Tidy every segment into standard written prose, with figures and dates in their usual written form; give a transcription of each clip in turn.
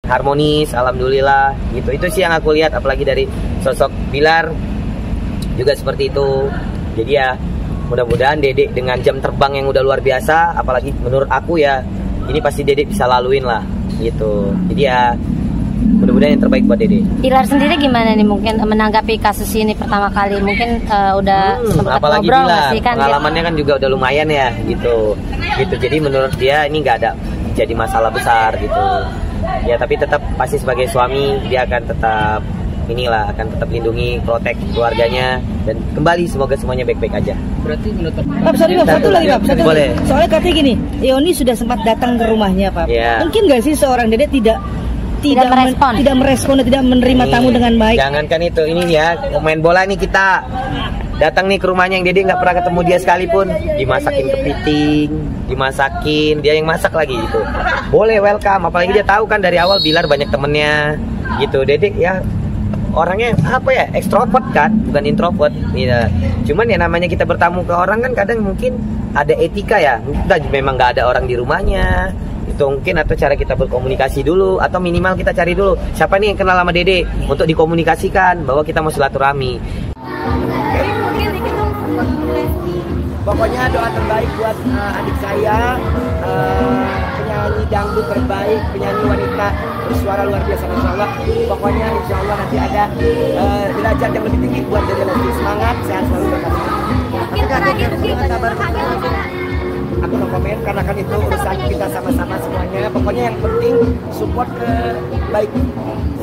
harmonis, alhamdulillah gitu. Itu sih yang aku lihat, apalagi dari sosok Bilar juga seperti itu. Jadi ya mudah-mudahan Dedek dengan jam terbang yang udah luar biasa, apalagi menurut aku ya, ini pasti Dedek bisa laluin lah gitu. Jadi ya mudah-mudahan yang terbaik buat Dedek. Bilar sendiri gimana nih mungkin menanggapi kasus ini pertama kali? Mungkin udah sempat apalagi ngobrol Bilar, sih kan? pengalamannya kan juga udah lumayan ya gitu. Jadi menurut dia ini nggak ada jadi masalah besar gitu. Ya tapi tetap pasti sebagai suami dia akan tetap akan tetap lindungi, protek keluarganya, dan kembali semoga semuanya baik-baik aja. Berarti menurut Pak, satu lagi Pak. Boleh. Soalnya katanya gini, Yoni sudah sempat datang ke rumahnya Pak. Ya. Mungkin nggak sih seorang Dedek tidak merespon, tidak menerima tamu dengan baik? Jangankan itu, ini ya main bola nih, kita datang nih ke rumahnya yang Dedek nggak pernah ketemu dia sekalipun, dimasakin kepiting, dia yang masak lagi gitu. Boleh welcome, apalagi dia tahu kan dari awal Bilar banyak temennya gitu. Dedek ya orangnya ekstrovert kan, bukan introvert ya. Cuman ya namanya kita bertamu ke orang kan kadang mungkin ada etika ya, memang nggak ada orang di rumahnya itu mungkin, atau cara kita berkomunikasi dulu, atau minimal kita cari dulu siapa nih yang kenal sama Dedek untuk dikomunikasikan bahwa kita mau silaturahmi. Pokoknya doa terbaik buat adik saya, penyanyi dangdut terbaik, penyanyi wanita bersuara luar biasa, Masya Allah. Pokoknya Insya Allah nanti ada derajat yang lebih tinggi buat Dede Lesti. Semangat, sehat selalu berkasih. Aku no komen karena kan itu urusan kita sama-sama semuanya. Pokoknya yang penting support ke baik.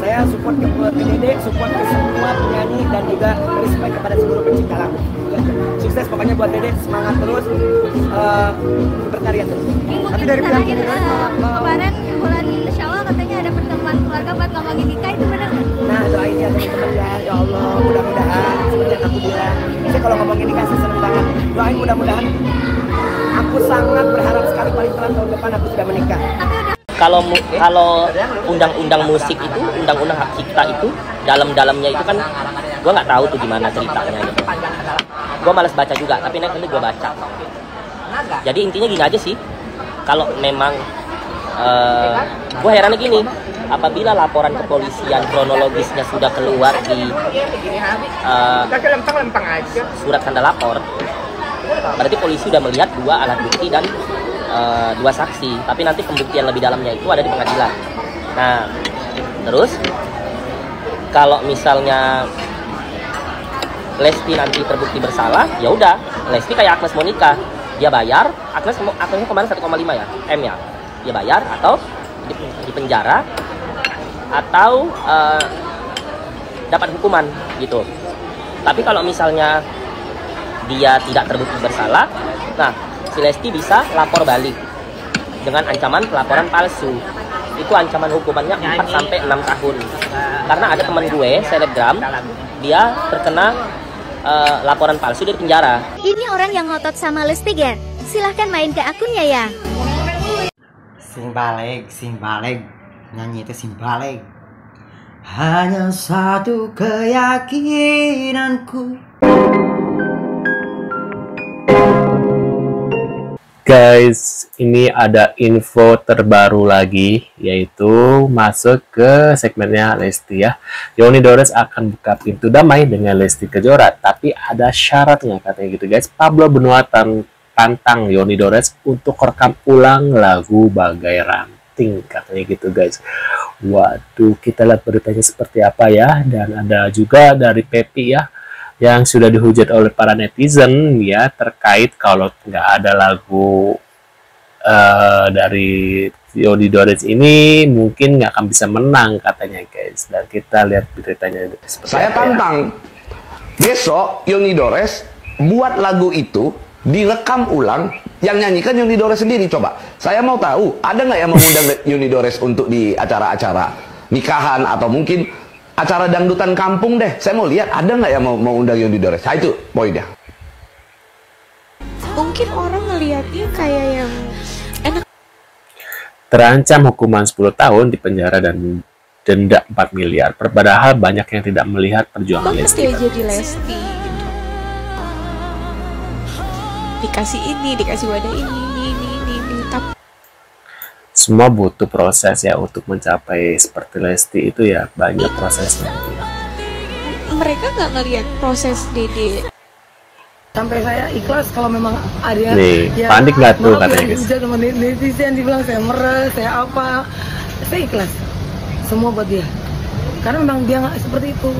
Saya support ke Dedek, support ke semua penyanyi, dan juga respect kepada seluruh pencipta lagu. Sukses pokoknya buat Dedek, semangat terus, berkarya terus. Tapi dari pihak kemarin bulan Insya Allah katanya ada pertemuan keluarga buat ngomongin nikah, itu benar nggak? Nah doain ya teman-teman ya Allah, mudah-mudahan seperti yang aku bilang. Saya kalau ngomongin nikah saya seneng banget. Doain mudah-mudahan. Aku sangat berharap sekali paling telat tahun depan aku sudah menikah. kalau undang-undang musik itu, undang-undang hak cipta itu dalam-dalamnya itu kan gue nggak tahu tuh gimana ceritanya gitu. Gue malas baca juga, tapi nanti gue baca. Jadi intinya gini aja sih, kalau memang gue herannya gini, apabila laporan kepolisian kronologisnya sudah keluar di surat tanda lapor, berarti polisi sudah melihat 2 alat bukti dan 2 saksi, tapi nanti pembuktian lebih dalamnya itu ada di pengadilan. Nah, terus kalau misalnya Lesti nanti terbukti bersalah, ya udah, Lesti kayak Agnes Monica, dia bayar, Agnesnya kemarin 1,5 ya, M ya, dia bayar atau di penjara atau dapat hukuman gitu. Tapi kalau misalnya dia tidak terbukti bersalah, nah si Lesti bisa lapor balik dengan ancaman pelaporan palsu. Itu ancaman hukumannya 4-6 tahun. Karena ada teman gue, selebgram, dia terkena laporan palsu dari penjara. Ini orang yang ngotot sama Lesti Gen. Silahkan main ke akunnya ya. Sing balik, nyanyi itu sing balik. Hanya satu keyakinanku. Guys, ini ada info terbaru lagi, yaitu masuk ke segmennya Lesti ya. Yoni Dores akan buka pintu damai dengan Lesti Kejora, tapi ada syaratnya katanya gitu guys. Pablo Benua tantang Yoni Dores untuk rekam ulang lagu Bagai Ranting katanya gitu guys. Waduh, kita lihat beritanya seperti apa ya. Dan ada juga dari Pepi ya, yang sudah dihujat oleh para netizen ya, terkait kalau nggak ada lagu dari Yoni Dores ini mungkin nggak akan bisa menang katanya guys. Dan kita lihat beritanya seperti saya tantang besok Yoni Dores buat lagu itu direkam ulang, yang nyanyikan Yoni Dores sendiri. Coba saya mau tahu ada nggak yang mengundang Yoni Dores untuk di acara-acara nikahan atau mungkin acara dangdutan kampung deh. Saya mau lihat ada nggak yang mau undang Yoni Dores. Nah, itu poinnya. Mungkin orang ngelihatnya kayak yang enak. Terancam hukuman 10 tahun di penjara dan denda 4 miliar. Padahal banyak yang tidak melihat perjuangan Lesti. Dia jadi Lesti gitu. Dikasih ini, dikasih wadah ini. Tapi semua butuh proses ya untuk mencapai seperti Lesti itu ya, banyak prosesnya. Mereka nggak ngelihat proses Dede. Sampai saya ikhlas kalau memang ada Nih, ya, panik nggak tuh katanya guys? Bisa teman netizen dibilang saya meres, saya apa, saya ikhlas semua buat dia. Karena memang dia nggak seperti itu.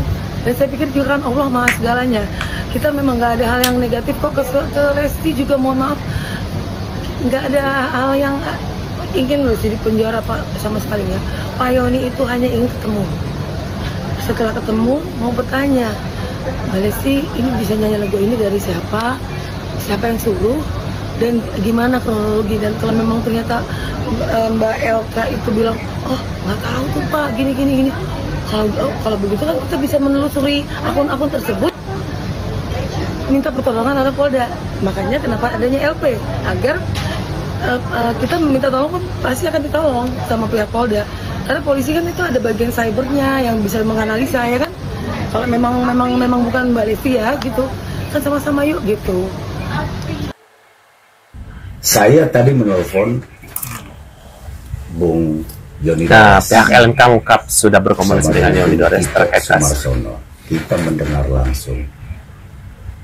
Dan saya pikir juga kan Allah maha segalanya. Kita memang nggak ada hal yang negatif kok ke Lesti juga, mohon maaf. Nggak ada hal yang ingin Lesti di penjara Pak sama sekali ya. Pak Yoni itu hanya ingin ketemu. Setelah ketemu mau bertanya, Mbak Lesti ini bisa nyanyi lagu ini dari siapa yang suruh, dan gimana kronologi. Dan kalau memang ternyata Mbak Elka itu bilang, oh nggak tahu tuh Pak, gini. Kalau begitu kan kita bisa menelusuri akun-akun tersebut, minta pertolongan oleh Polda. Makanya kenapa adanya LP, agar kita meminta tolong pun pasti akan ditolong sama pihak Polda. Karena polisi kan itu ada bagian cybernya yang bisa menganalisa ya kan. Kalau memang bukan Mbak Lesti ya gitu, kan sama-sama yuk gitu. Saya tadi menelpon Bung Yoni Nah, Dores. pihak LMK mengungkap sudah berkomunikasi dengan Yoni Dores terkait kasus. Kita mendengar langsung,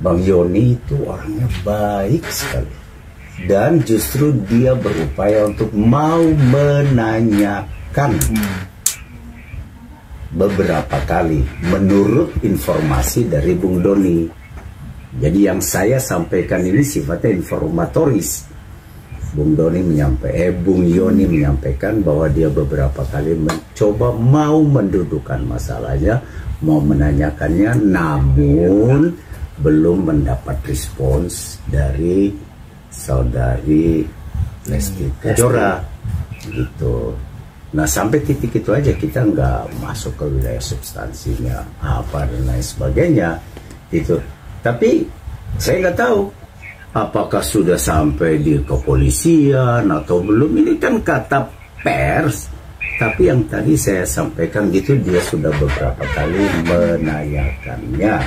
Bang Yoni itu orangnya baik sekali, dan justru dia berupaya untuk mau menanyakan beberapa kali menurut informasi dari Bung Doni. Jadi yang saya sampaikan ini sifatnya informatoris. Bung Yoni menyampaikan bahwa dia beberapa kali mencoba mau mendudukkan masalahnya, mau menanyakannya, namun belum mendapat respons dari saudari Lesti Kejora gitu. Nah sampai titik itu aja, kita nggak masuk ke wilayah substansinya apa dan lain sebagainya itu. Tapi saya nggak tahu apakah sudah sampai di kepolisian atau belum. Ini kan kata pers, tapi yang tadi saya sampaikan gitu, dia sudah beberapa kali menanyakannya.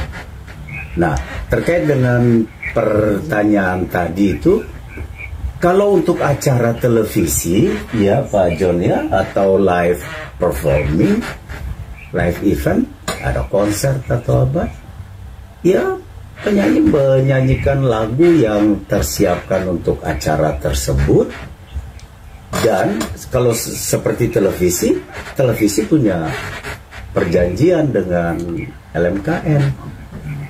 Nah terkait dengan pertanyaan tadi itu, kalau untuk acara televisi ya Pak John ya, atau live performing, live event, ada konser atau apa ya, penyanyi menyanyikan lagu yang tersiapkan untuk acara tersebut. Dan kalau seperti televisi punya perjanjian dengan LMKN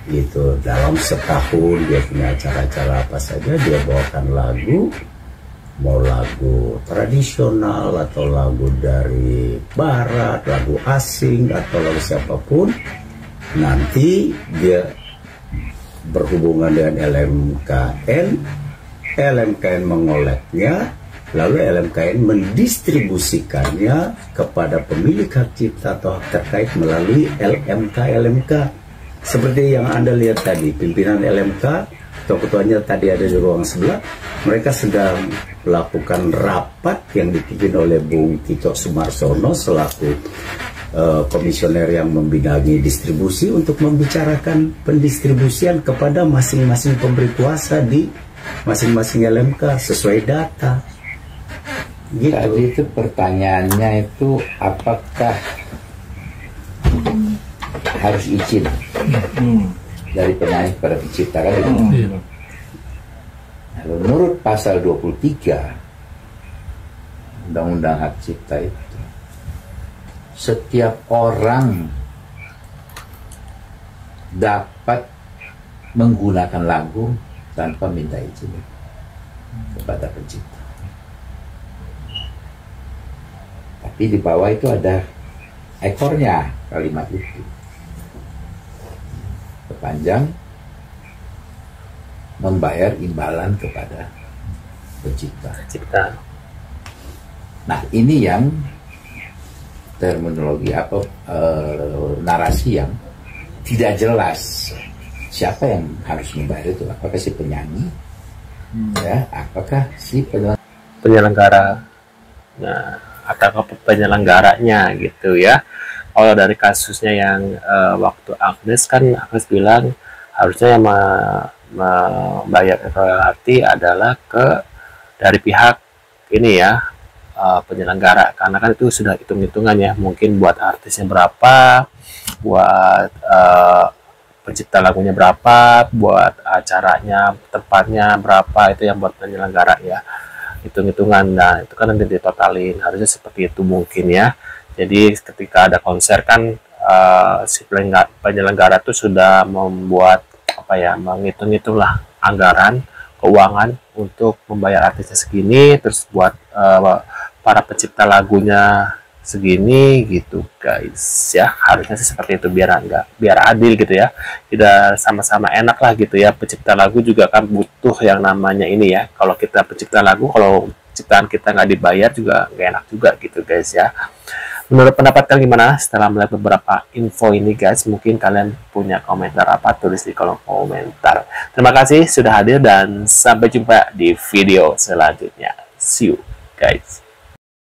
gitu, dalam setahun dia punya acara-acara apa saja, dia bawakan lagu, mau lagu tradisional atau lagu dari barat, lagu asing atau lagu siapapun, nanti dia berhubungan dengan LMKN mengoleknya, lalu LMKN mendistribusikannya kepada pemilik hak cipta atau hak terkait melalui LMK. Seperti yang Anda lihat tadi, pimpinan LMK atau ketuanya tadi ada di ruang sebelah, mereka sedang melakukan rapat yang dipimpin oleh Bung Tito Sumarsono selaku komisioner yang membidangi distribusi, untuk membicarakan pendistribusian kepada masing-masing pemberi kuasa di masing-masing LMK sesuai data. Gitu. Tadi itu pertanyaannya itu apakah harus izin dari penyanyi kepada pencipta kan? Nah, menurut pasal 23 Undang-Undang Hak Cipta itu, setiap orang dapat menggunakan lagu tanpa minta izin kepada pencipta. Tapi di bawah itu ada ekornya kalimat itu, sepanjang membayar imbalan kepada pencipta. Nah ini yang terminologi apa, narasi yang tidak jelas siapa yang harus membayar itu, apakah si penyanyi ya, apakah si penyelenggara, nah atau penyelenggaranya gitu ya. Kalau dari kasusnya yang waktu Agnes kan, Agnes bilang harusnya yang membayar royalti adalah dari pihak ini ya, penyelenggara, karena kan itu sudah hitung-hitungan ya, mungkin buat artisnya berapa, buat pencipta lagunya berapa, buat acaranya, tempatnya berapa, itu yang buat penyelenggara ya, hitung-hitungan. Nah itu kan nanti ditotalin, harusnya seperti itu mungkin ya. Jadi ketika ada konser kan si penyelenggara itu sudah membuat apa ya, menghitung-hitung lah anggaran keuangan untuk membayar artisnya segini, terus buat para pencipta lagunya segini gitu guys ya. Harusnya sih seperti itu, biar adil gitu ya, kita sama-sama enak lah gitu ya. Pencipta lagu juga kan butuh yang namanya ini ya, kalau kita pencipta lagu, kalau ciptaan kita nggak dibayar juga nggak enak juga gitu guys ya. Menurut pendapat kalian gimana setelah melihat beberapa info ini guys? Mungkin kalian punya komentar apa, tulis di kolom komentar. Terima kasih sudah hadir dan sampai jumpa di video selanjutnya. See you guys.